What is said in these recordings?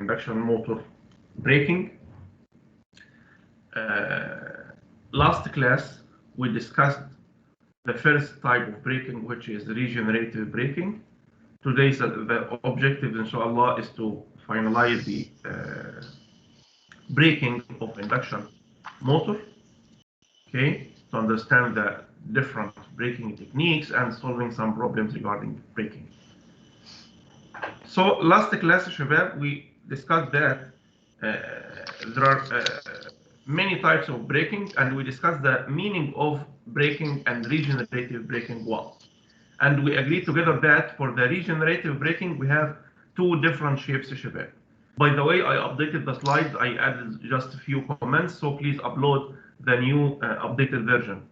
induction motor braking. Last class we discussed the first type of braking, which is regenerative braking. Today's the objective, inshallah, is to finalize the braking of induction motor, okay, to understand the different braking techniques and solving some problems regarding braking. So last class, Shabab, we discussed that there are many types of braking, and we discussed the meaning of braking and regenerative braking one. And we agreed together that for the regenerative braking, we have two different shapes, Shabab. By the way, I updated the slides. I added just a few comments, so please upload the new updated version.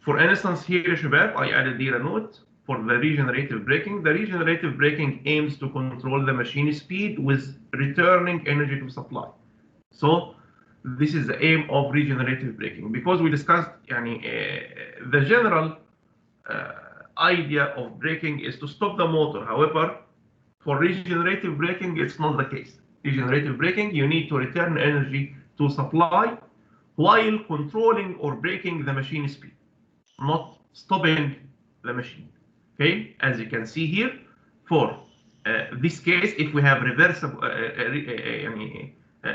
For instance, here, Shabab, I added here a note for the regenerative braking. The regenerative braking aims to control the machine speed with returning energy to supply. So this is the aim of regenerative braking, because we discussed the general idea of braking is to stop the motor. However, for regenerative braking, it's not the case. Regenerative braking, you need to return energy to supply while controlling or braking the machine speed, not stopping the machine. Okay, as you can see here, for this case, if we have reversible,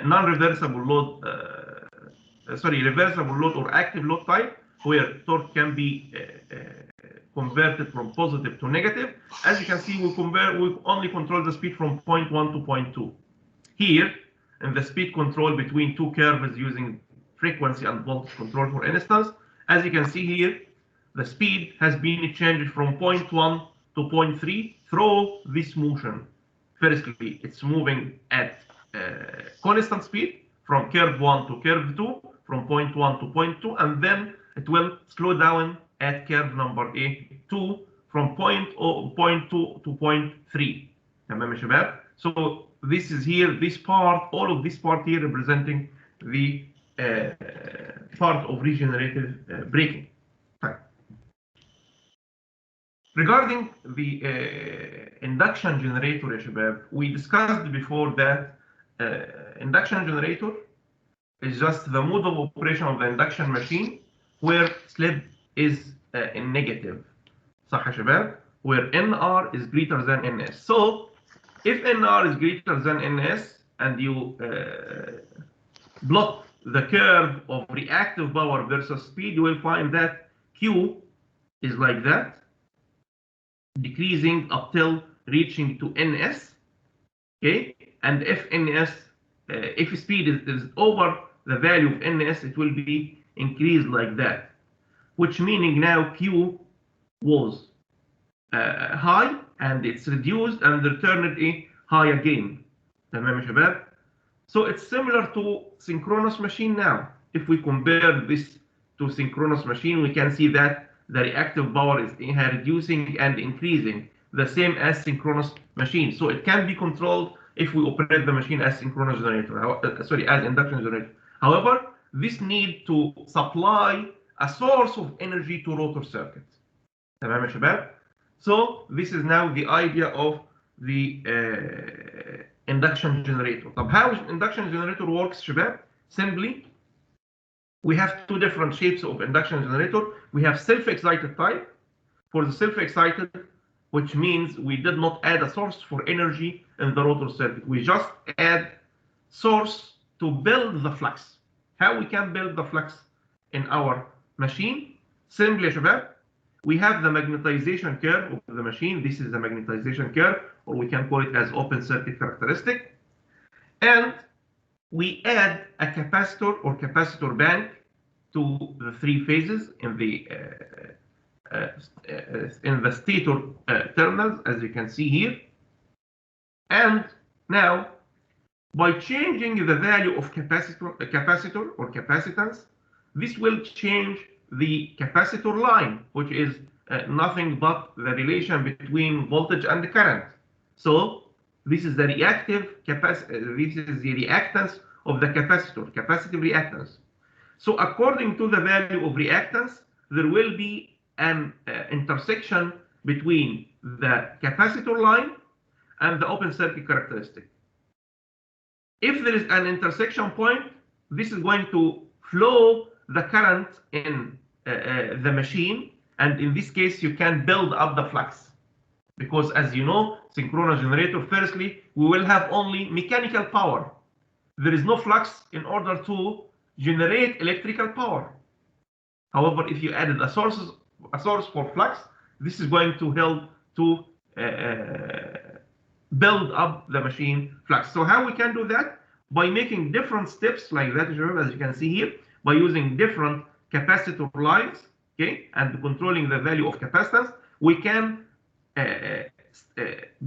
non-reversible load, reversible load or active load type, where torque can be converted from positive to negative. As you can see, we only control the speed from point 1 to point 2. Here, in the speed control between two curves using frequency and voltage control, for instance, as you can see here, the speed has been changed from point 1 to point 3 through this motion. Firstly, it's moving at constant speed from curve 1 to curve 2, from point 1 to point 2, and then it will slow down at curve number 2 from point 2 to point 3. So this is here, this part, all of this part here representing the part of regenerative braking. Regarding the induction generator, Shabab, we discussed before that induction generator is just the mode of operation of the induction machine where slip is in negative. صح يا شباب? Where NR is greater than NS. So if NR is greater than NS and you plot the curve of reactive power versus speed, you will find that Q is like that, decreasing up till reaching to NS. Okay, and if NS, if speed is over the value of NS, it will be increased like that, which meaning now Q was high and it's reduced and returned high again. تمام يا شباب? So it's similar to synchronous machine now. If we compare this to synchronous machine, we can see that the reactive power is reducing and increasing, the same as synchronous machine. So it can be controlled if we operate the machine as synchronous generator, as induction generator. However, this need to supply a source of energy to rotor circuit. تمام يا شباب? So this is now the idea of the induction generator. طب how induction generator works, شباب? Simply, we have two different shapes of induction generator. We have self-excited type. For the self-excited, which means we did not add a source for energy in the rotor circuit. We just add source to build the flux. How we can build the flux in our machine? Simply, شباب, we have the magnetization curve of the machine. This is the magnetization curve, or we can call it as open circuit characteristic. And we add a capacitor or capacitor bank to the three phases in the stator terminals, as you can see here. And now, by changing the value of capacitor or capacitance, this will change the capacitor line, which is nothing but the relation between voltage and current. So this is the reactive capacity. This is the reactance of the capacitor, capacitive reactance. So according to the value of reactance, there will be an intersection between the capacitor line and the open circuit characteristic. If there is an intersection point, this is going to flow the current in the machine, and in this case you can build up the flux, because as you know, synchronous generator, firstly we will have only mechanical power. There is no flux in order to generate electrical power. However, if you added a source for flux, this is going to help to build up the machine flux. So how we can do that? By making different steps like that, as you can see here, by using different capacitor lines, okay, and controlling the value of capacitance, we can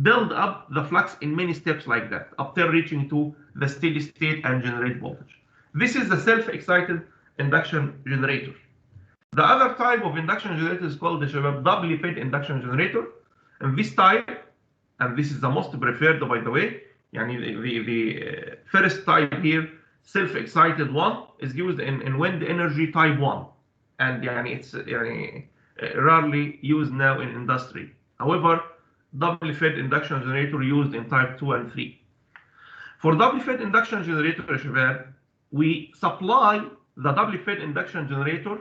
build up the flux in many steps like that, up till reaching to the steady state and generate voltage. This is the self-excited induction generator. The other type of induction generator is called the doubly fed induction generator. And this type, and this is the most preferred, by the way, the first type here, self-excited one, is used in wind energy type 1. And it's rarely used now in industry. However, doubly fed induction generator used in type 2 and 3. For doubly fed induction generator, we supply the doubly fed induction generator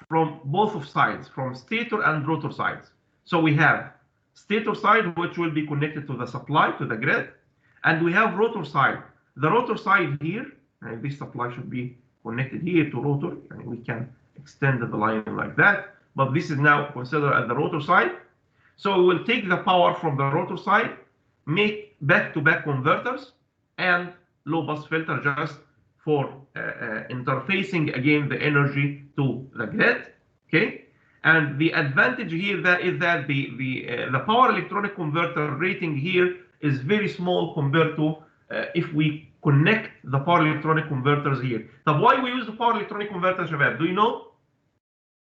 from both of sides, from stator and rotor sides. So we have stator side, which will be connected to the supply, to the grid, and we have rotor side. The rotor side here, and this supply should be connected here to rotor, and we can extend the line like that, but this is now considered as the rotor side. So we will take the power from the rotor side, make back-to-back converters and low-pass filter just for interfacing again the energy to the grid, okay? And the advantage here is that the power electronic converter rating here is very small compared to if we connect the power electronic converters here. So why we use the power electronic converter, Shabab? Do you know?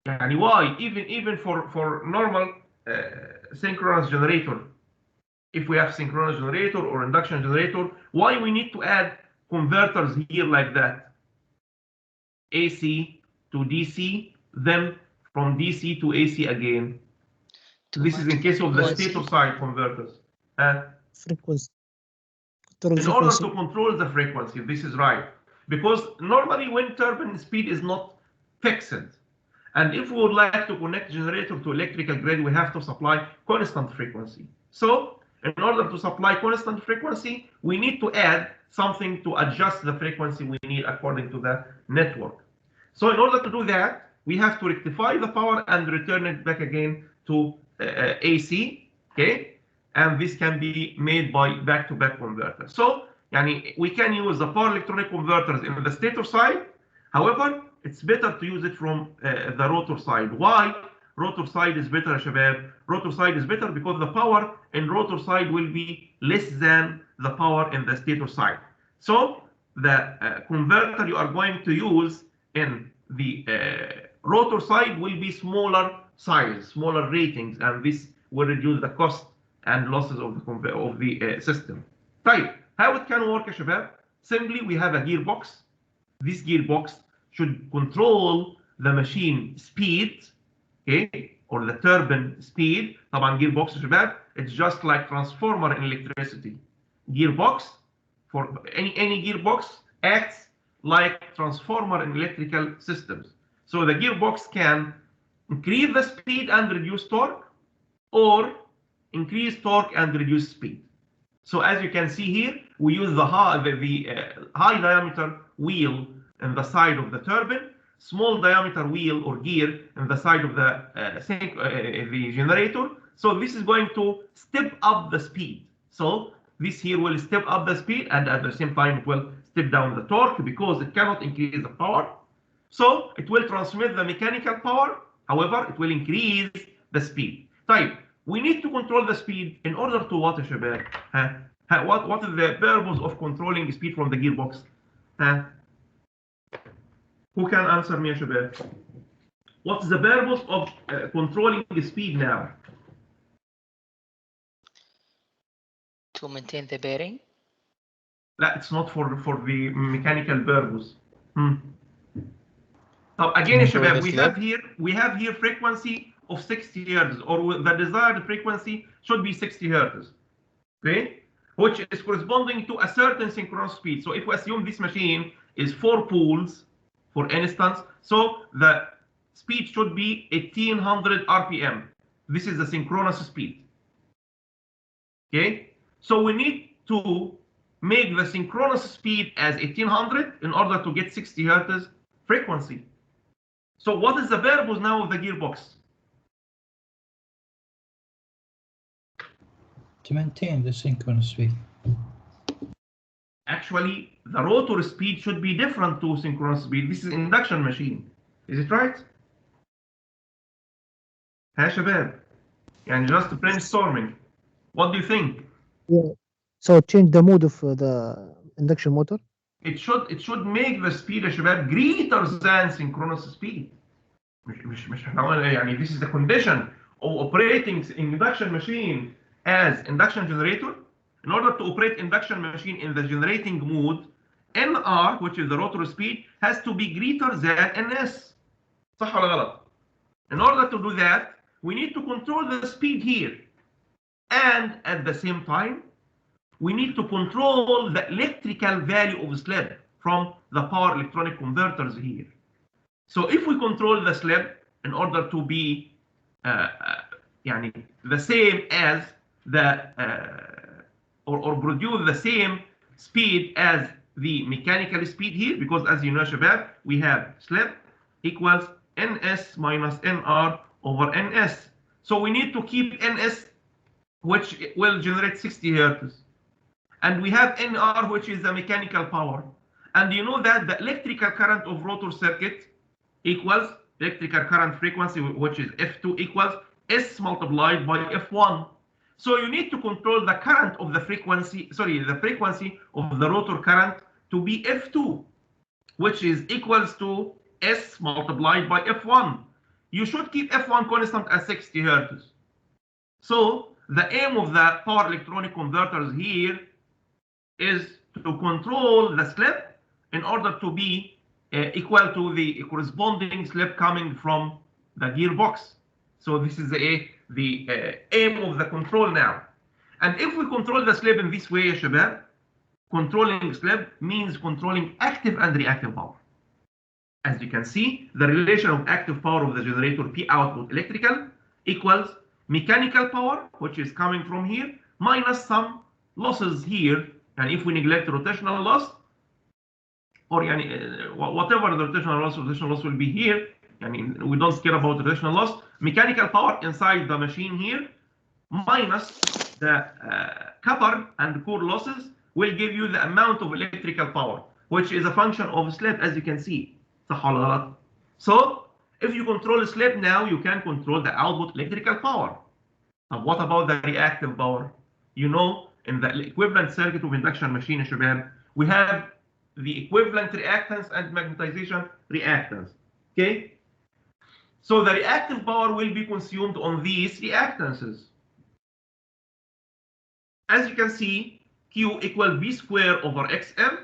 And why? Even for normal synchronous generator, if we have synchronous generator or induction generator, why we need to add converters here like that? AC to DC, then from DC to AC again. This is in case of the stator side converters. Frequency. In order to control the frequency, this is right. Because normally wind turbine speed is not fixed. And if we would like to connect generator to electrical grid, we have to supply constant frequency. So in order to supply constant frequency, we need to add something to adjust the frequency we need according to the network. So in order to do that, we have to rectify the power and return it back again to AC, okay? And this can be made by back-to-back converters. So we can use the power electronic converters in the stator side. However, it's better to use it from the rotor side. Why? Rotor side is better, Shabab. Rotor side is better because the power in rotor side will be less than the power in the stator side. So the converter you are going to use in the rotor side will be smaller size, smaller ratings, and this will reduce the cost and losses of the system. Right. How it can work, Shabab? Simply, we have a gearbox. This gearbox should control the machine speed, okay, or the turbine speed. طبعا gearbox, Shabab, it's just like transformer in electricity. Gearbox, for any gearbox, acts like transformer in electrical systems. So the gearbox can increase the speed and reduce torque, or increase torque and reduce speed. So as you can see here, we use the high diameter wheel in the side of the turbine, small diameter wheel or gear in the side of the generator. So this is going to step up the speed. So this here will step up the speed, and at the same time it will step down the torque because it cannot increase the power. So it will transmit the mechanical power. However, it will increase the speed. Type. We need to control the speed in order to what, Shabab? What is the purpose of controlling speed from the gearbox? Who can answer me, Shabab? What's the purpose of controlling the speed now? To maintain the bearing? No, it's not for the mechanical purpose. So again, Shabab, we have here frequency of 60 hertz, or the desired frequency should be 60 hertz. Okay, which is corresponding to a certain synchronous speed. So if we assume this machine is 4 poles, for instance, so the speed should be 1800 RPM. This is the synchronous speed. Okay, so we need to make the synchronous speed as 1800 in order to get 60 hertz frequency. So what is the purpose now of the gearbox? To maintain the synchronous speed. Actually, the rotor speed should be different to synchronous speed. This is induction machine. Is it right? ها شباب يعني just brainstorming. What do you think? Yeah. So change the mode of the induction motor. It should make the speed يا شباب greater than synchronous speed. مش احنا قلنا يعني this is the condition of operating induction machine as induction generator. In order to operate induction machine in the generating mode, NR, which is the rotor speed, has to be greater than NS. صح ولا غلط? In order to do that, we need to control the speed here. And at the same time, we need to control the electrical value of slip from the power electronic converters here. So if we control the slip in order to be the same as the or produce the same speed as the mechanical speed here, because as you know, Shabab, we have slip equals NS minus NR over NS. So we need to keep NS, which will generate 60 hertz. And we have NR, which is the mechanical power. And you know that the electrical current of rotor circuit equals electrical current frequency, which is F2 equals S multiplied by F1. So you need to control the current of the frequency, the frequency of the rotor current to be F2, which is equals to S multiplied by F1. You should keep F1 constant at 60 hertz. So the aim of the power electronic converters here is to control the slip in order to be equal to the corresponding slip coming from the gearbox. So this is the aim of the control now. And if we control the slip in this way, Shabab, controlling slip means controlling active and reactive power. As you can see, the relation of active power of the generator P output electrical equals mechanical power, which is coming from here, minus some losses here. And if we neglect rotational loss, or whatever the rotational loss will be here, we don't care about rotational loss. Mechanical power inside the machine here minus the copper and core losses will give you the amount of electrical power, which is a function of slip, as you can see. So if you control slip now, you can control the output electrical power. Now what about the reactive power? You know, in the equivalent circuit of induction machine, Shabab, we have the equivalent reactance and magnetization reactance. Okay? So the reactive power will be consumed on these reactances. As you can see, Q equal V square over XM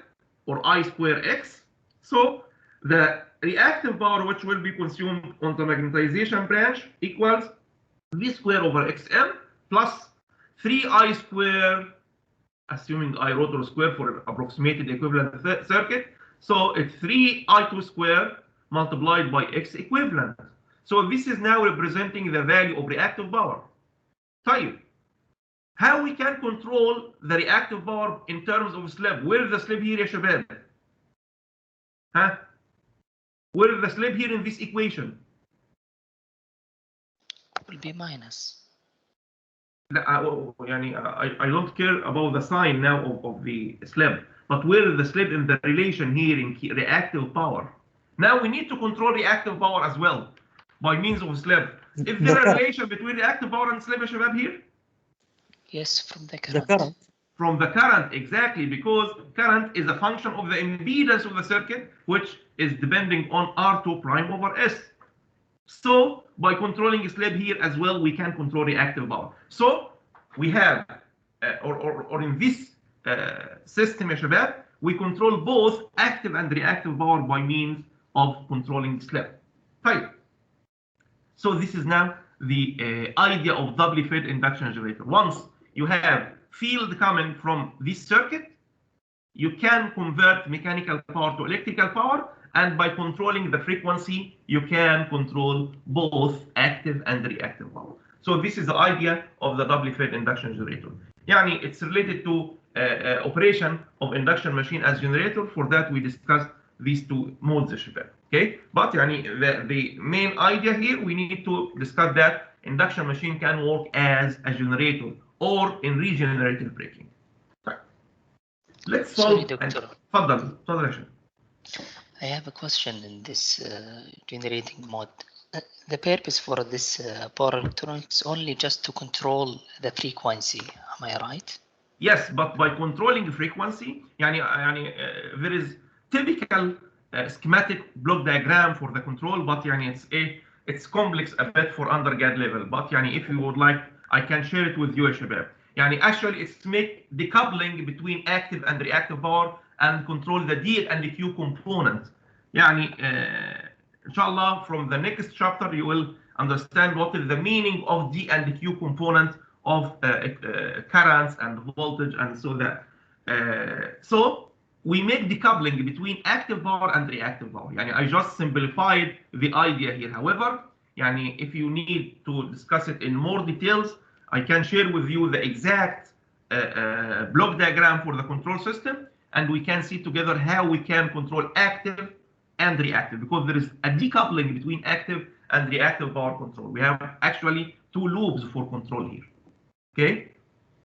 or I square X. So the reactive power which will be consumed on the magnetization branch equals V square over XM plus 3I square, assuming I rotor square for approximated equivalent circuit. So it's 3I2 square multiplied by X equivalent. So this is now representing the value of reactive power. طيب, how we can control the reactive power in terms of slip? Where is the slip here, يا شباب? Where is the slip here in this equation? Will be minus. I don't care about the sign now of the slip, but where is the slip in the relation here in reactive power? Now we need to control reactive power as well by means of slip. Is there a relation between reactive power and slip, Shabab, here? Yes, from the current. The current. From the current, exactly, because current is a function of the impedance of the circuit, which is depending on R2 prime over S. So by controlling slip here as well, we can control reactive power. So we have, or in this system, Shabab, we control both active and reactive power by means of controlling slip. Right. So this is now the idea of doubly fed induction generator. Once you have field coming from this circuit, you can convert mechanical power to electrical power, and by controlling the frequency, you can control both active and reactive power. So this is the idea of the doubly fed induction generator. Yani it's related to operation of induction machine as generator. For that, we discussed these two modes, okay? But yani the main idea here, we need to discuss that induction machine can work as a generator or in regenerative braking. Okay. Let's solve. Sorry, Doctor. تفضل. I have a question in this generating mode. The purpose for this power electronics only just to control the frequency. Am I right? Yes, but by controlling frequency, there is typical schematic block diagram for the control, but it's complex a bit for undergrad level. But if you would like, I can share it with you, Shabab. Actually, it's to make decoupling between active and reactive power and control the D and the Q component. Inshallah, from the next chapter, you will understand what is the meaning of D and the Q component of currents and voltage, and so that. So we make decoupling between active power and reactive power. I just simplified the idea here. However, if you need to discuss it in more details, I can share with you the exact block diagram for the control system, and we can see together how we can control active and reactive, because there is a decoupling between active and reactive power control. We have actually two loops for control here. Okay,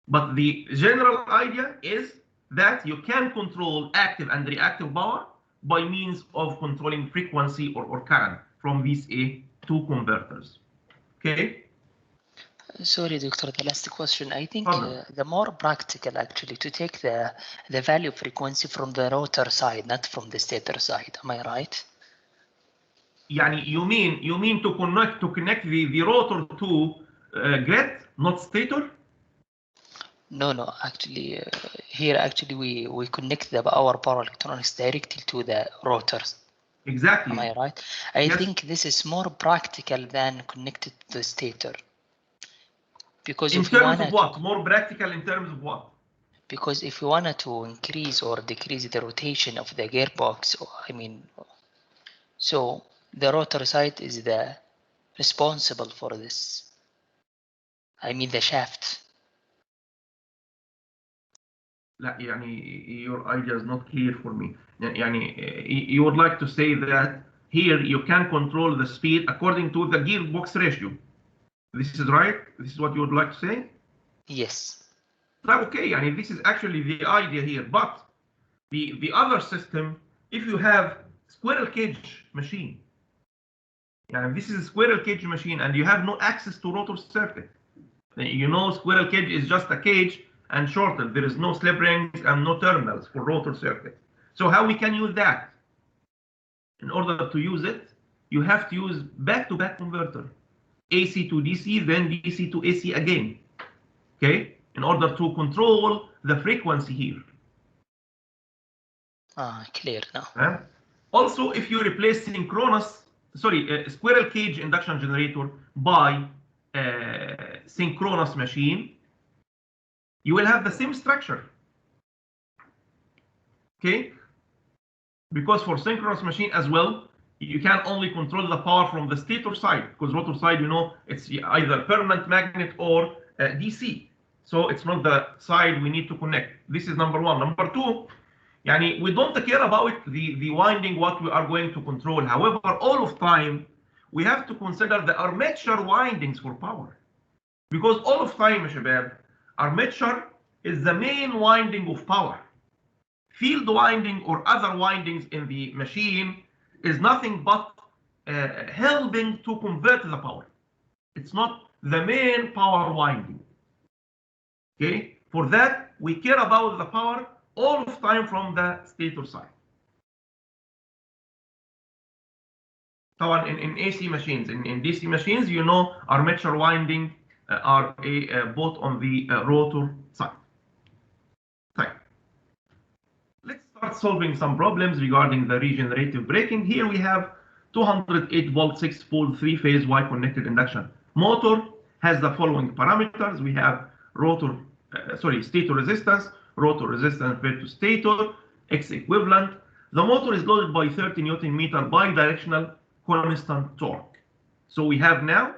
but the general idea is that you can control active and reactive power by means of controlling frequency or current from these two converters. Okay. Sorry, Doctor, the last question. I think the more practical actually to take the value frequency from the rotor side, not from the stator side. Am I right? You mean to connect the rotor to grid, not stator? No. Actually, here actually we connect our power electronics directly to the rotors. Exactly. Am I right? I think this is more practical than connected to the stator. Because in terms of what? More practical in terms of what? Because if you wanted to increase or decrease the rotation of the gearbox, so the rotor side is the responsible for this. The shaft. لا your idea is not clear for me. You would like to say that here you can control the speed according to the gearbox ratio. This is right? This is what you would like to say? Yes. Okay, this is actually the idea here. But the other system, if you have squirrel cage machine, this is a squirrel cage machine, and you have no access to rotor circuit. Squirrel cage is just a cage and shorted. There is no slip rings and no terminals for rotor circuit. So how we can use that? In order to use it, you have to use back-to-back converter. AC to DC, then DC to AC again, okay, in order to control the frequency here. Clear now. Also, if you replace squirrel cage induction generator by synchronous machine, you will have the same structure, okay, because for synchronous machine as well, you can only control the power from the stator side, because rotor side, it's either permanent magnet or DC. So it's not the side we need to connect. This is number one. Number two, we don't care about the winding, what we are going to control. However, all of time, we have to consider the armature windings for power. Because all of time, Shabab, armature is the main winding of power. Field winding or other windings in the machine is nothing but helping to convert the power. It's not the main power winding. Okay, for that we care about the power all of time from the stator side. So in AC machines, in DC machines, armature winding are both on the rotor side. Let's start solving some problems regarding the regenerative braking. Here we have 208 volt 6-pole 3-phase Y connected induction motor. Has the following parameters. We have rotor stator resistance, rotor resistance compared to stator, X equivalent. The motor is loaded by 30 Newton meter bidirectional constant torque. So we have now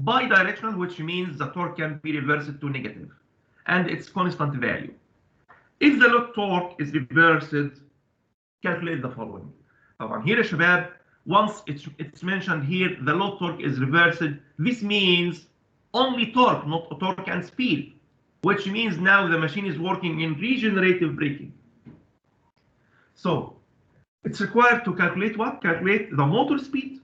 bidirectional, which means the torque can be reversed to negative, and its constant value. If the load torque is reversed, calculate the following. طبعا here يا شباب, once it's mentioned here, the load torque is reversed. This means only torque, not torque and speed, which means now the machine is working in regenerative braking. So it's required to calculate what? Calculate the motor speed.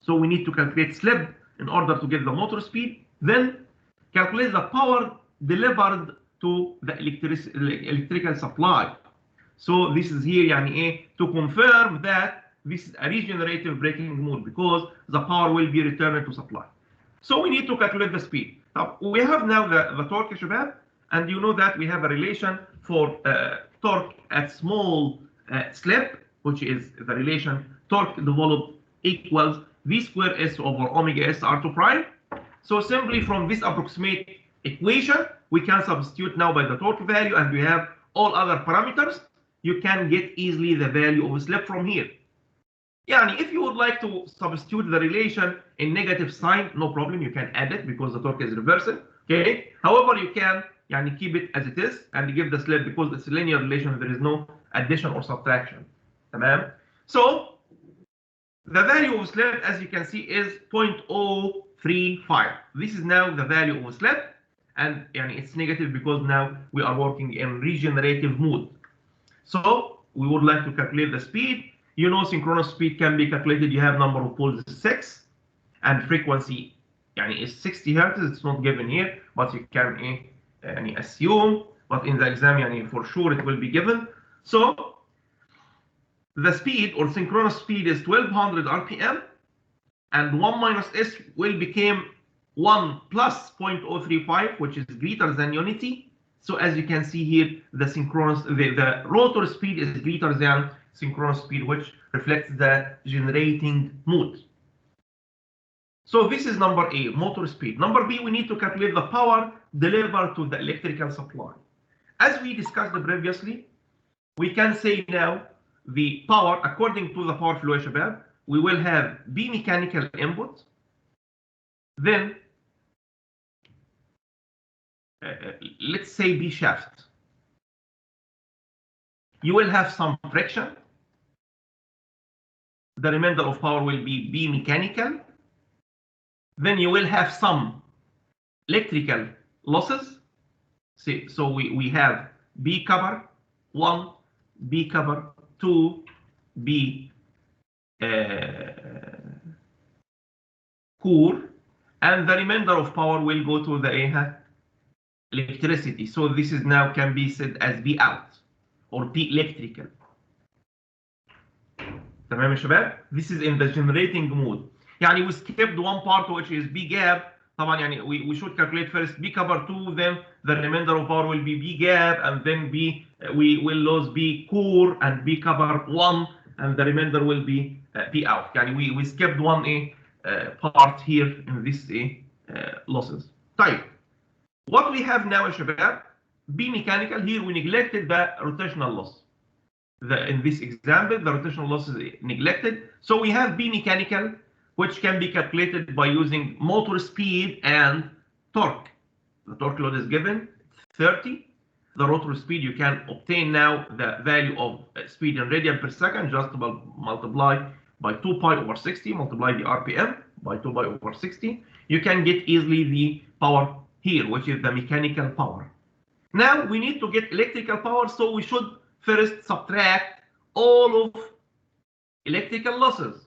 So we need to calculate slip in order to get the motor speed. Then calculate the power delivered to the electrical supply. So this is here يعني to confirm that this is a regenerative braking mode because the power will be returned to supply. So we need to calculate the speed. Now we have now the torque يا شباب, and you know that we have a relation for torque at small slip, which is the relation torque developed equals V square S over omega S R2 prime. So simply from this approximate equation, we can substitute now by the torque value, and we have all other parameters. You can get easily the value of slip from here. Yani if you would like to substitute the relation in negative sign, no problem, you can add it because the torque is reversed. Okay. However, you can yani keep it as it is and give the slip because it's a linear relation. There is no addition or subtraction. Tamam. So the value of slip, as you can see, is 0.035. This is now the value of slip, and yani it's negative because now we are working in regenerative mode. So we would like to calculate the speed. You know, synchronous speed can be calculated. You have number of poles is 6, and frequency yani is 60 hertz. It's not given here, but you can assume. But in the exam, yani for sure it will be given. So the speed or synchronous speed is 1200 RPM, and 1 minus S will become 1 plus 0.035, which is greater than unity. So as you can see here, the synchronous, the rotor speed is greater than synchronous speed, which reflects the generating mode. So this is number A, motor speed. Number B, we need to calculate the power delivered to the electrical supply. As we discussed previously, we can say now the power, according to the power flow, shabab, we will have B mechanical input, then let's say B shaft. You will have some friction. The remainder of power will be B mechanical. Then you will have some electrical losses. See, so we have B cover 1, B cover 2, B core, and the remainder of power will go to the electricity. So this is now can be said as B out or P electrical. تمام يا شباب? This is in the generating mode. يعني we skipped one part which is B gap. طبعا يعني we should calculate first B cover 2, then the remainder of power will be B gap, and then we will lose B core and B cover 1, and the remainder will be B out. يعني we skipped one part here in this losses. طيب. What we have now, shabab, B mechanical, here we neglected the rotational loss. In this example, the rotational loss is neglected. So we have B mechanical, which can be calculated by using motor speed and torque. The torque load is given 30. The rotor speed, you can obtain now the value of speed in radian per second, just multiply by 2 pi over 60, multiply the RPM by 2 pi over 60. You can get easily the power here, which is the mechanical power. Now we need to get electrical power, so we should first subtract all of electrical losses.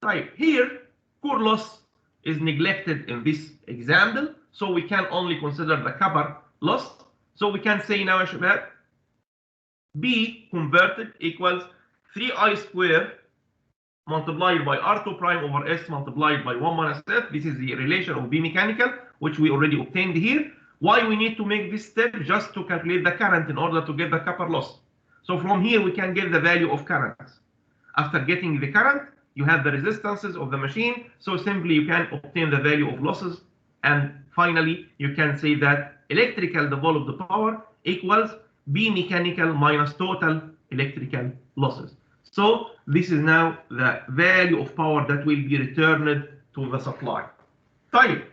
Right here, core loss is neglected in this example, so we can only consider the copper loss. So we can say now, shabab, B converted equals 3I squared multiplied by R2 prime over S multiplied by 1 minus F. This is the relation of B mechanical, which we already obtained here. Why we need to make this step? Just to calculate the current in order to get the copper loss. So from here, we can get the value of current. After getting the current, you have the resistances of the machine. So simply you can obtain the value of losses. And finally, you can say that electrical developed power equals B mechanical minus total electrical losses. So this is now the value of power that will be returned to the supply. طيب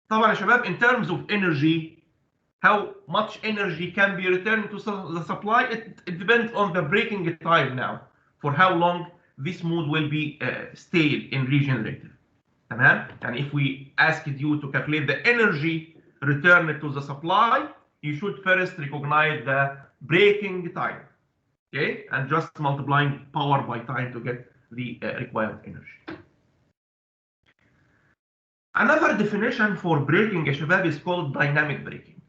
طبعا يا شباب in terms of energy, how much energy can be returned to the supply, it depends on the braking time now, for how long this mode will be stayed in regenerative. تمام؟ يعني if we asked you to calculate the energy returned to the supply, you should first recognize the braking time, okay, and just multiplying power by time to get the required energy. Another definition for braking يا شباب is called dynamic braking.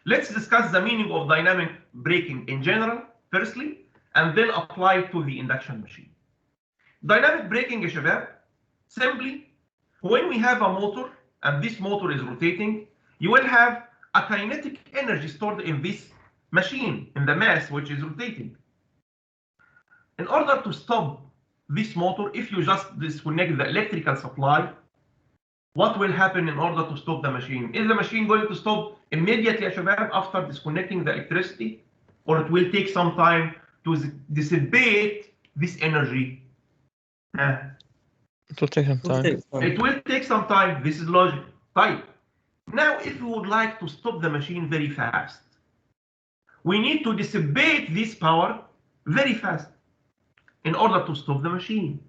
Let's discuss the meaning of dynamic braking in general firstly, and then apply it to the induction machine. Dynamic braking يا شباب, simply when we have a motor and this motor is rotating, you will have a kinetic energy stored in this machine, in the mass which is rotating. In order to stop this motor, if you just disconnect the electrical supply, what will happen in order to stop the machine? Is the machine going to stop immediately يا شباب after disconnecting the electricity, or it will take some time to dissipate this energy? It will take some time. It will take some time. This is logic. Right. Now, if we would like to stop the machine very fast, we need to dissipate this power very fast in order to stop the machine.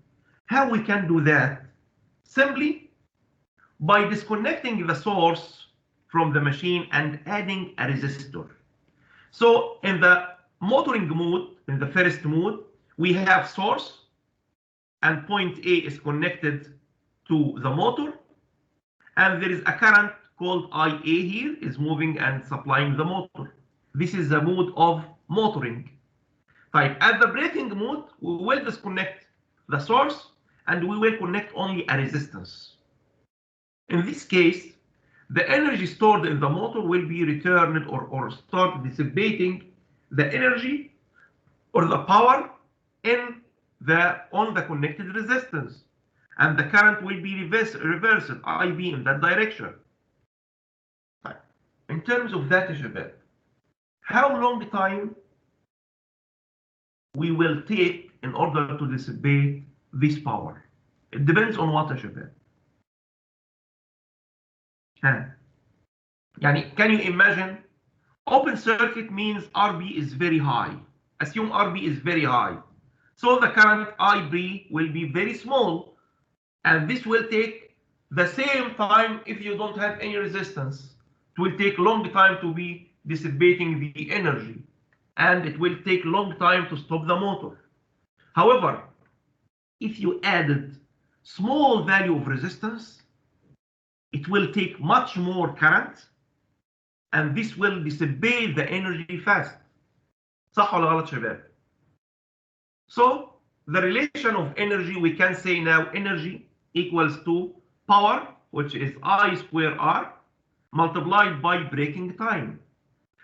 How we can do that? Simply by disconnecting the source from the machine and adding a resistor. So in the motoring mode, in the first mode, we have source, and point A is connected to the motor, and there is a current called IA here is moving and supplying the motor. This is the mode of motoring. Right. At the braking mode, we will disconnect the source and we will connect only a resistance. In this case, the energy stored in the motor will be returned or start dissipating the energy or the power on the connected resistance, and the current will be reversed IB in that direction. In terms of that, شباب, how long time we will take in order to dissipate this power? It depends on what, شباب. يعني can you imagine? Open circuit means RB is very high. Assume RB is very high. So the current IB will be very small, and this will take the same time if you don't have any resistance. It will take long time to be dissipating the energy, and it will take long time to stop the motor. However, if you added small value of resistance, it will take much more current, and this will dissipate the energy fast. صح ولا غلط شباب? So the relation of energy, we can say now energy equals to power, which is I square R, multiplied by braking time.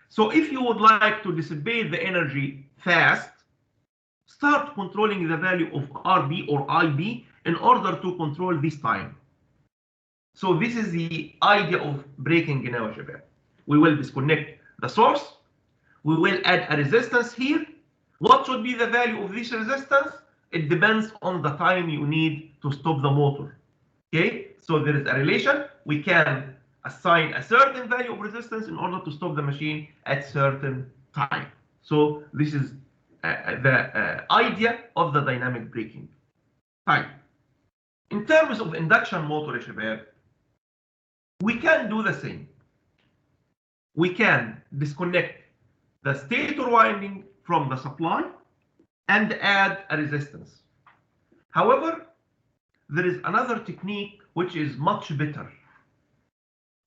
So if you would like to dissipate the energy fast, start controlling the value of RB or IB in order to control this time. So this is the idea of braking now, شباب. We will disconnect the source. We will add a resistance here. What should be the value of this resistance? It depends on the time you need to stop the motor. Okay, so there is a relation. We can assign a certain value of resistance in order to stop the machine at certain time. So this is the idea of the dynamic braking. Fine. In terms of induction motor, شباب, we can do the same. We can disconnect the stator winding from the supply and add a resistance. However, there is another technique which is much better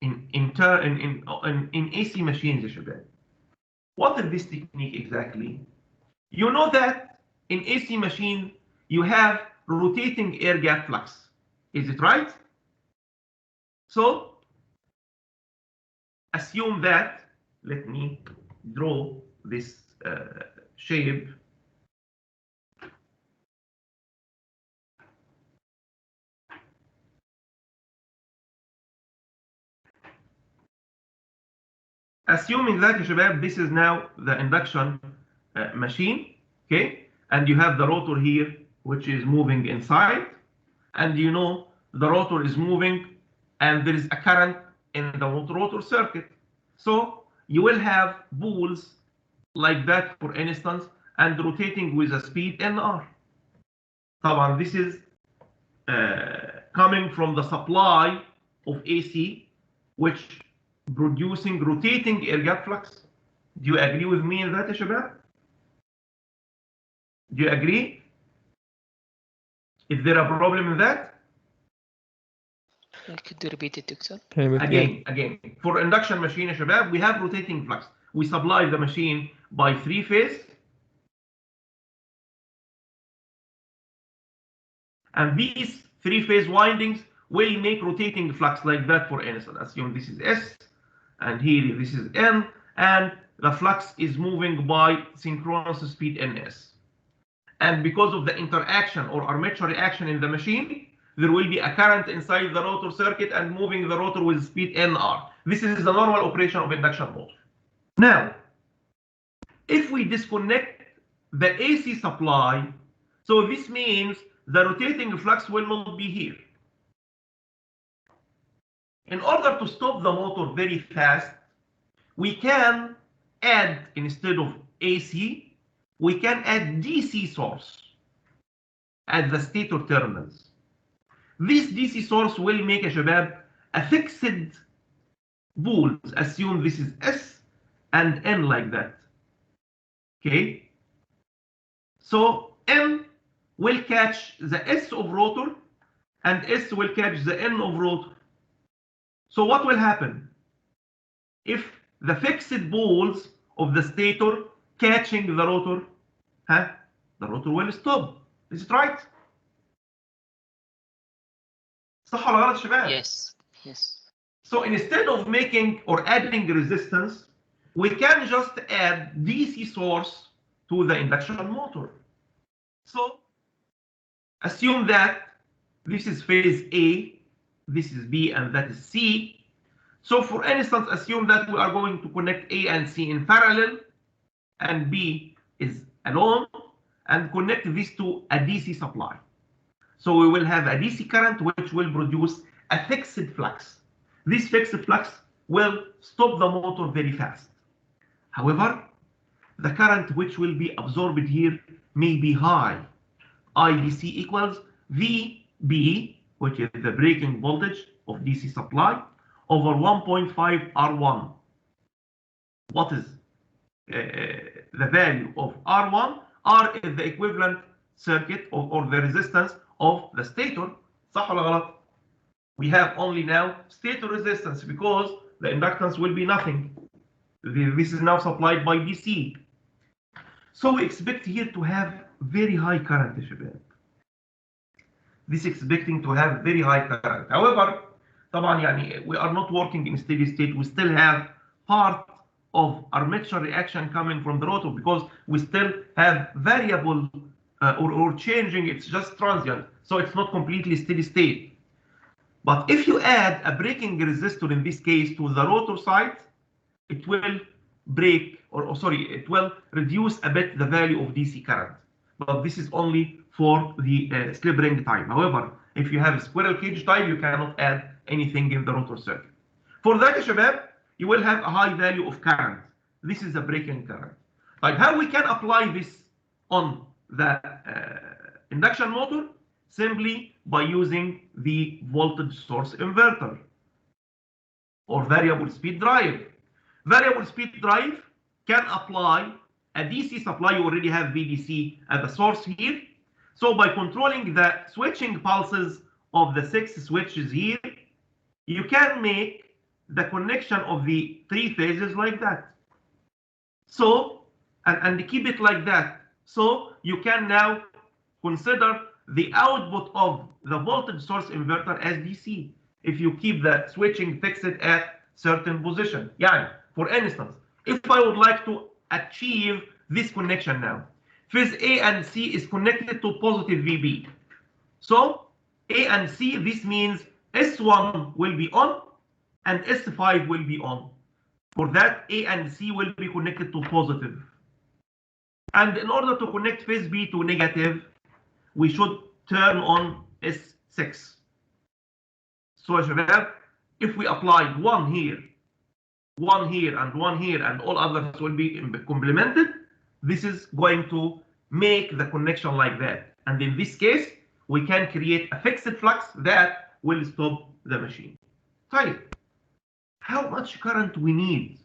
in AC machines, يا شباب. What is this technique exactly? You know that in AC machine you have rotating air gap flux. Is it right? So assume that, let me draw this shape. assuming that يا شباب this is now the induction machine, okay, and you have the rotor here which is moving inside, and you know the rotor is moving and there is a current in the rotor circuit. So you will have poles like that, for instance, and rotating with a speed nr. طبعا this is coming from the supply of AC, which producing rotating air gap flux. Do you agree with me in that يا شباب? Do you agree? Is there a problem in that? Could you repeat it, Doctor? Again, for induction machine يا شباب, we have rotating flux. We supply the machine by 3-phase, and these 3-phase windings will make rotating flux like that, for instance. Assume this is S, and here this is N, and the flux is moving by synchronous speed Ns. And because of the interaction or armature reaction in the machine, there will be a current inside the rotor circuit and moving the rotor with speed Nr. This is the normal operation of induction motor. Now, if we disconnect the AC supply, so this means the rotating flux will not be here. In order to stop the motor very fast, we can add, instead of AC, we can add DC source at the stator terminals. This DC source will make a شباب a fixed poles. Assume this is S and N like that. Okay. So M will catch the S of rotor and S will catch the N of rotor. So what will happen? If the fixed poles of the stator catching the rotor, the rotor will stop. Is it right? صح ولا غلط يا شباب؟ Yes. Yes. So instead of making or adding resistance, we can just add DC source to the induction motor. So assume that this is phase A, this is B, and that is C. So for instance, assume that we are going to connect A and C in parallel, and B is alone, and connect this to a DC supply. So we will have a DC current which will produce a fixed flux. This fixed flux will stop the motor very fast. However, the current which will be absorbed here may be high. IDC equals VB, which is the braking voltage of DC supply, over 1.5 R1. What is the value of R1? R is the equivalent circuit or the resistance of the stator. صح ولا غلط? We have only now stator resistance because the inductance will be nothing. This is now supplied by DC. So we expect here to have very high current يا شباب. This expecting to have very high current. However, طبعا يعني we are not working in steady state. We still have part of armature reaction coming from the rotor because we still have variable or changing. It's just transient, so it's not completely steady state. But if you add a braking resistor in this case to the rotor side, it will break, or sorry, it will reduce a bit the value of DC current. But this is only for the slip ring type. However, if you have a squirrel cage type, you cannot add anything in the rotor circuit. For that, يا شباب, you will have a high value of current. This is a braking current. Like how we can apply this on the induction motor? Simply by using the voltage source inverter or variable speed drive. Variable speed drive can apply a DC supply. You already have VDC at the source here. So by controlling the switching pulses of the 6 switches here, you can make the connection of the 3 phases like that. So, and keep it like that. So you can now consider the output of the voltage source inverter as DC if you keep the switching fixed at certain position. Yeah, for instance, if I would like to achieve this connection now, phase A and C is connected to positive VB. So A and C, this means S1 will be on and S5 will be on. For that, A and C will be connected to positive. And in order to connect phase B to negative, we should turn on S6. So يا شباب, if we applied one here, and one here, and all others will be complemented, this is going to make the connection like that. And in this case, we can create a fixed flux that will stop the machine. طيب, how much current we need?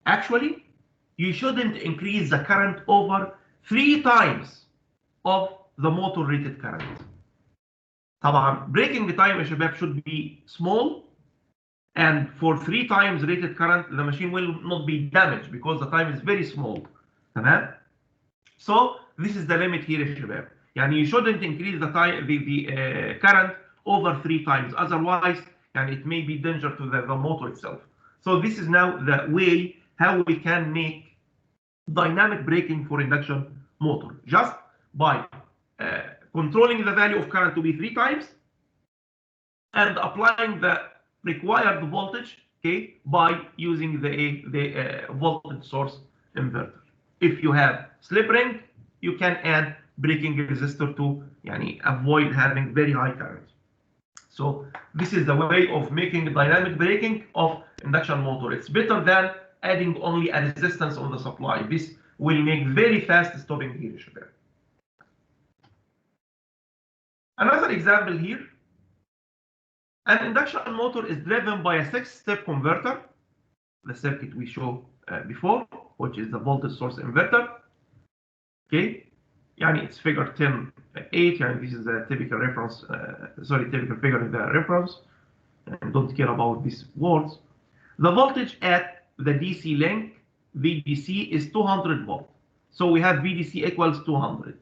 Actually, you shouldn't increase the current over 3 times of the motor rated current. طبعا braking time يا شباب should be small, and for 3 times rated current the machine will not be damaged because the time is very small. تمام? So this is the limit here يا شباب. يعني you shouldn't increase the time the current over 3 times, otherwise يعني it may be danger to the motor itself. So this is now the way how we can make dynamic braking for induction motor, just by controlling the value of current to be 3 times and applying the required voltage, okay, by using the voltage source inverter. If you have slip ring, you can add braking resistor to avoid having very high current. So this is the way of making dynamic braking of induction motor. It's better than adding only a resistance on the supply. This will make very fast stopping here. Another example here. An induction motor is driven by a 6-step converter, the circuit we showed before, which is the voltage source inverter. Okay, it's figure 10.8. This is a typical reference, typical figure in the reference, and don't care about these words. The voltage at the DC link, VDC, is 200 volt. So we have VDC equals 200.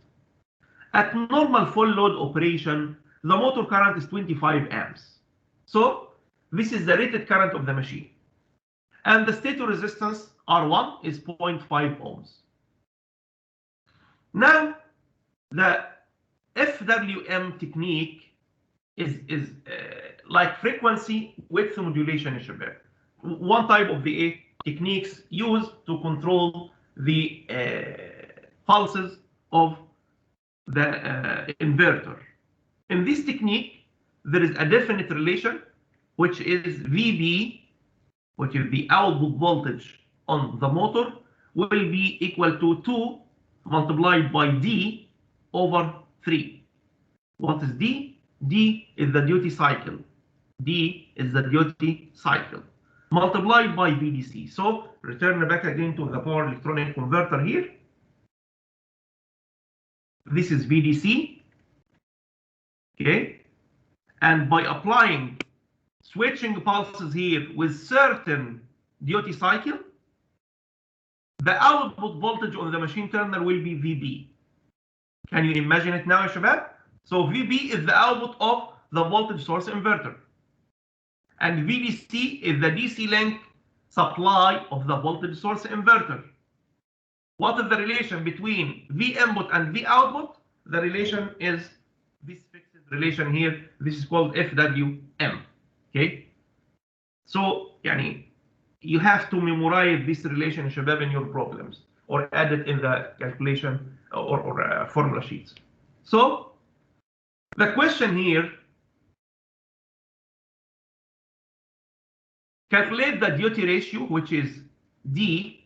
At normal full load operation, the motor current is 25 amps. So this is the rated current of the machine. And the stator resistance R1 is 0.5 ohms. Now, the Fwm technique is like frequency width modulation. One type of the techniques used to control the pulses of the inverter. In this technique, there is a definite relation, which is VB, which is the output voltage on the motor, will be equal to 2 multiplied by D over 3. What is D? D is the duty cycle. D is the duty cycle multiplied by VDC. So return back again to the power electronic converter here. This is VDC. Okay. And by applying switching pulses here with certain duty cycle, the output voltage on the machine terminal will be VB. Can you imagine it now, Shabab? So VB is the output of the voltage source inverter. And VDC is the DC link supply of the voltage source inverter. What is the relation between V input and V output? The relation is this fixed relation here. This is called Fwm. Okay. So you have to memorize this relation, Shabab, in your problems, or add it in the calculation or formula sheets. So the question here, calculate the duty ratio, which is D,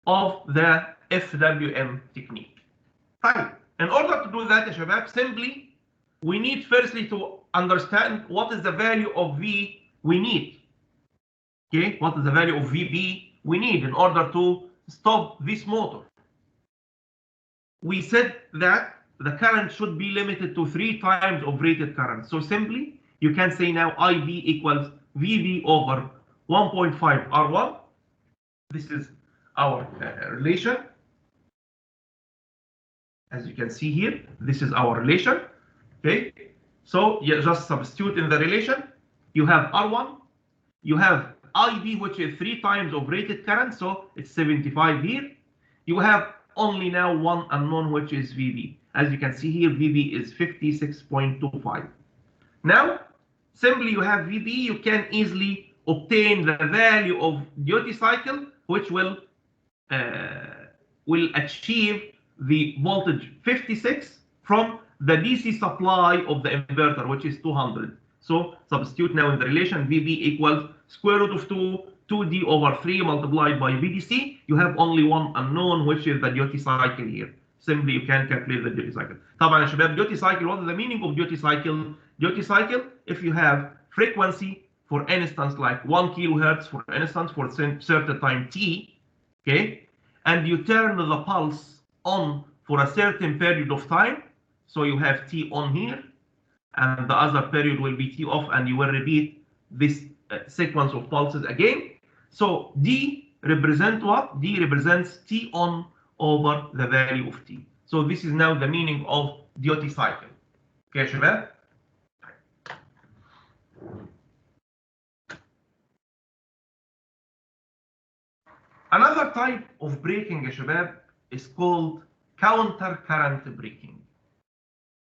of the Fwm technique. Fine. In order to do that, Shabab, simply we need firstly to understand what is the value of V we need. Okay, what is the value of VB we need in order to stop this motor? We said that the current should be limited to 3 times of rated current. So simply, you can say now IB equals VB over 1.5 R1. This is our relation. As you can see here, this is our relation. Okay, so you just substitute in the relation. You have R1, you have IB, which is 3 times of rated current, so it's 75 here. You have only now one unknown, which is VB. As you can see here, VB is 56.25. Now, simply you have VB, you can easily obtain the value of duty cycle, which will achieve the voltage 56 from the DC supply of the inverter, which is 200. So substitute now in the relation VB equals square root of 2D over 3 multiplied by VDC. You have only one unknown, which is the duty cycle here. Simply you can calculate the duty cycle. طبعا يا شباب duty cycle, what is the meaning of duty cycle? Duty cycle, if you have frequency, for instance, like 1 kilohertz, for instance, for certain time t, okay, and you turn the pulse on for a certain period of time, so you have t on here, and the other period will be t off, and you will repeat this sequence of pulses again. So D represents what? D represents t on over the value of t. So this is now the meaning of duty cycle. Okay, شباب? Another type of braking, يا شباب, is called counter current braking.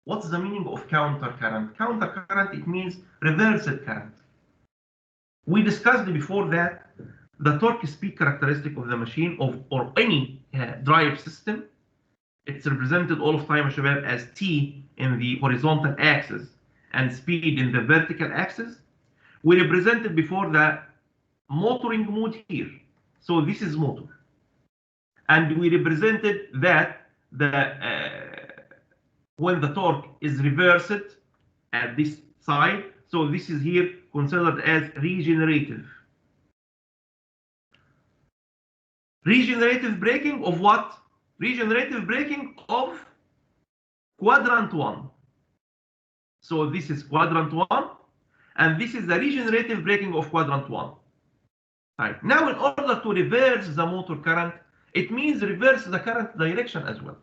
What's the meaning of counter current? Counter current, it means reversed current. We discussed before that the torque speed characteristic of the machine or any drive system. It's represented all of time, شباب, as T in the horizontal axis and speed in the vertical axis. We represented before the motoring mode here. So this is motor. And we represented that when the torque is reversed at this side, so this is here considered as regenerative. Regenerative braking of what? Regenerative braking of quadrant 1. So this is quadrant 1, and this is the regenerative braking of quadrant 1. Right. Now, in order to reverse the motor current, it means reverse the current direction as well.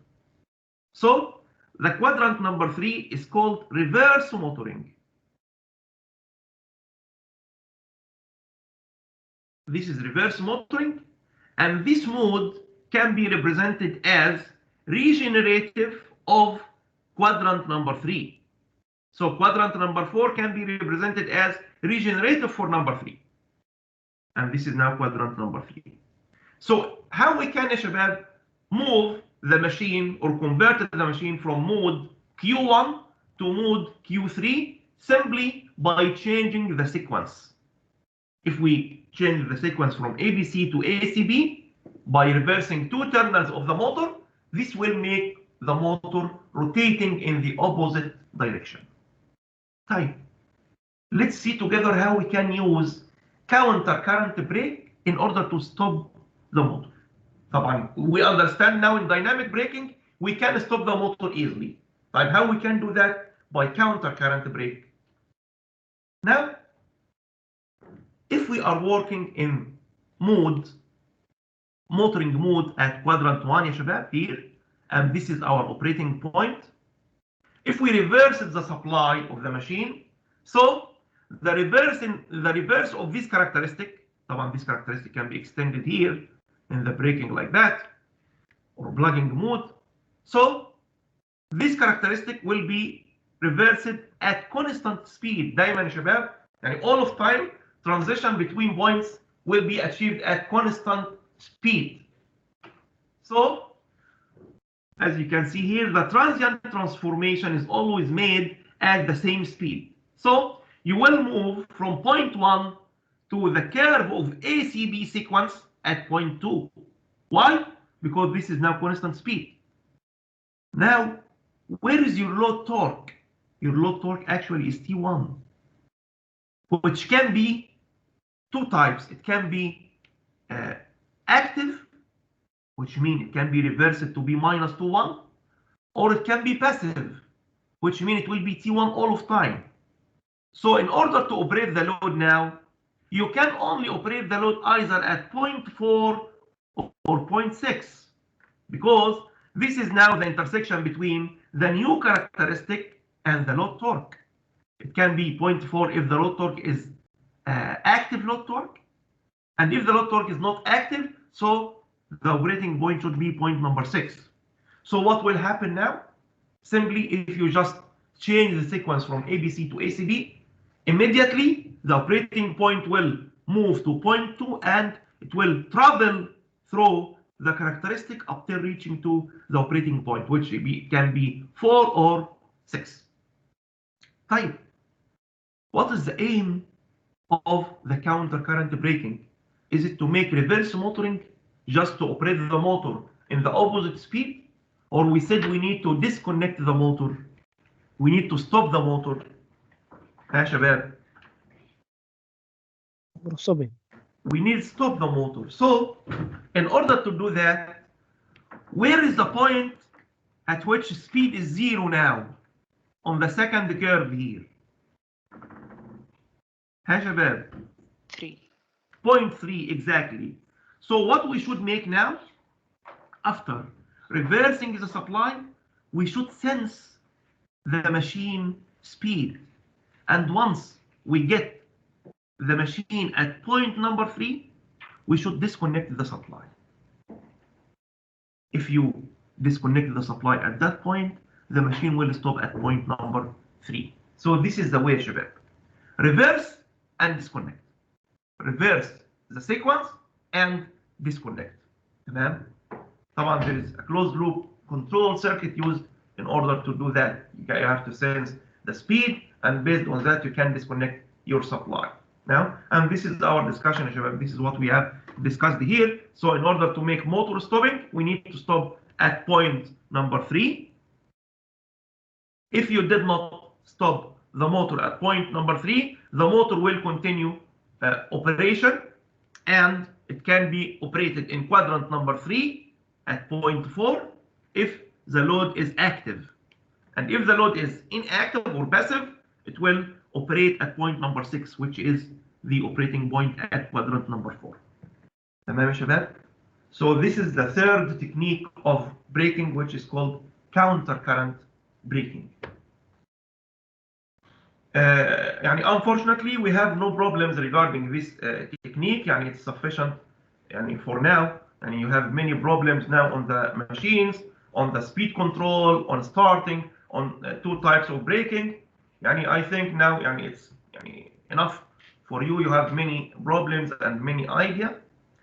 So the quadrant number 3 is called reverse motoring. This is reverse motoring, and this mode can be represented as regenerative of quadrant number 3. So quadrant number 4 can be represented as regenerative for number 3. And this is now quadrant number 3. So how we can, شباب, move the machine or convert the machine from mode Q1 to mode Q3 simply by changing the sequence. If we change the sequence from ABC to ACB by reversing 2 terminals of the motor, this will make the motor rotating in the opposite direction. Right. Let's see together how we can use counter current brake in order to stop the motor. طبعا we understand now in dynamic braking we can stop the motor easily. But how we can do that? By counter current brake. Now, if we are working in motoring mode at quadrant 1, يا شباب, here, and this is our operating point. If we reverse the supply of the machine, so the reverse of this characteristic, طبعا this characteristic can be extended here in the braking like that, or plugging mode. So this characteristic will be reversed at constant speed. دايما يا شباب, يعني all of time transition between points will be achieved at constant speed. So as you can see here, the transient transformation is always made at the same speed. So you will move from point 1 to the curve of ACB sequence at point 2. Why? Because this is now constant speed. Now, where is your load torque? Your load torque actually is T1, which can be 2 types. It can be active, which means it can be reversed to be minus 2,1, or it can be passive, which means it will be T1 all of time. So in order to operate the load now, you can only operate the load either at 0.4 or 0.6, because this is now the intersection between the new characteristic and the load torque. It can be 0.4 if the load torque is active load torque, and if the load torque is not active, so the operating point should be point number 6. So what will happen now? Simply, if you just change the sequence from ABC to ACB, immediately the operating point will move to point 2 and it will travel through the characteristic up till reaching to the operating point, which can be 4 or 6. طيب, what is the aim of the counter current braking? Is it to make reverse motoring, just to operate the motor in the opposite speed? Or we said we need to disconnect the motor, we need to stop the motor? يا شباب, we need to stop the motor. So in order to do that, where is the point at which speed is 0 now on the second curve here? يا شباب, 3. 0.3 exactly. So what we should make now, after reversing the supply, we should sense the machine speed. And once we get the machine at point number 3, we should disconnect the supply. If you disconnect the supply at that point, the machine will stop at point number 3. So this is the way, شباب. Reverse and disconnect. Reverse the sequence and disconnect. تمام؟ طبعا there is a closed loop control circuit used in order to do that. You have to sense the speed, and based on that you can disconnect your supply. Now, and this is our discussion, شباب. This is what we have discussed here. So in order to make motor stopping, we need to stop at point number 3. If you did not stop the motor at point number 3, the motor will continue operation, and it can be operated in quadrant number 3 at point 4 if the load is active. And if the load is inactive or passive, it will operate at point number 6, which is the operating point at quadrant number 4. تمام يا شباب? So this is the third technique of braking, which is called counter current braking. يعني unfortunately we have no problems regarding this technique. يعني it's sufficient يعني for now. And you have many problems now on the machines, on the speed control, on starting, on 2 types of braking. يعني I think now يعني it's يعني enough for you. You have many problems and many ideas.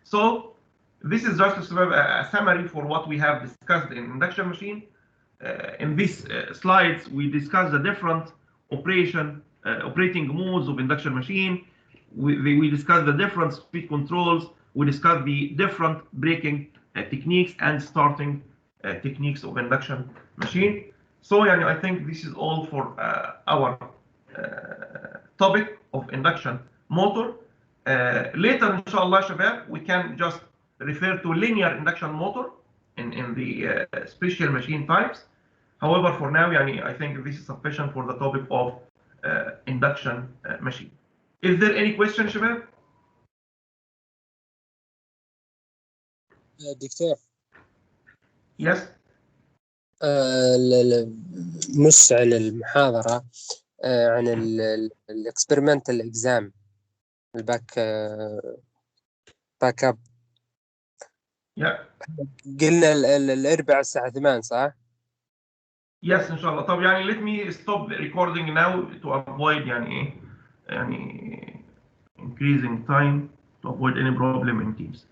So this is just a summary for what we have discussed in induction machine. In these slides, we discuss the different operating modes of induction machine. We discuss the different speed controls. We discuss the different braking techniques and starting techniques of induction machine. So I think this is all for our topic of induction motor. Later, inshallah, شباب, we can just refer to linear induction motor in the special machine types. However, for now, I think this is sufficient for the topic of induction machine. Is there any question, شباب? دكتور. Yes. نص على المحاضرة عن الاكسبيرمنتال اكزام الباك اب. قلنا الاربعاء الساعة 8 صح؟ Yes, inshallah. طب let me stop the recording now to avoid increasing time, to avoid any problem in Teams.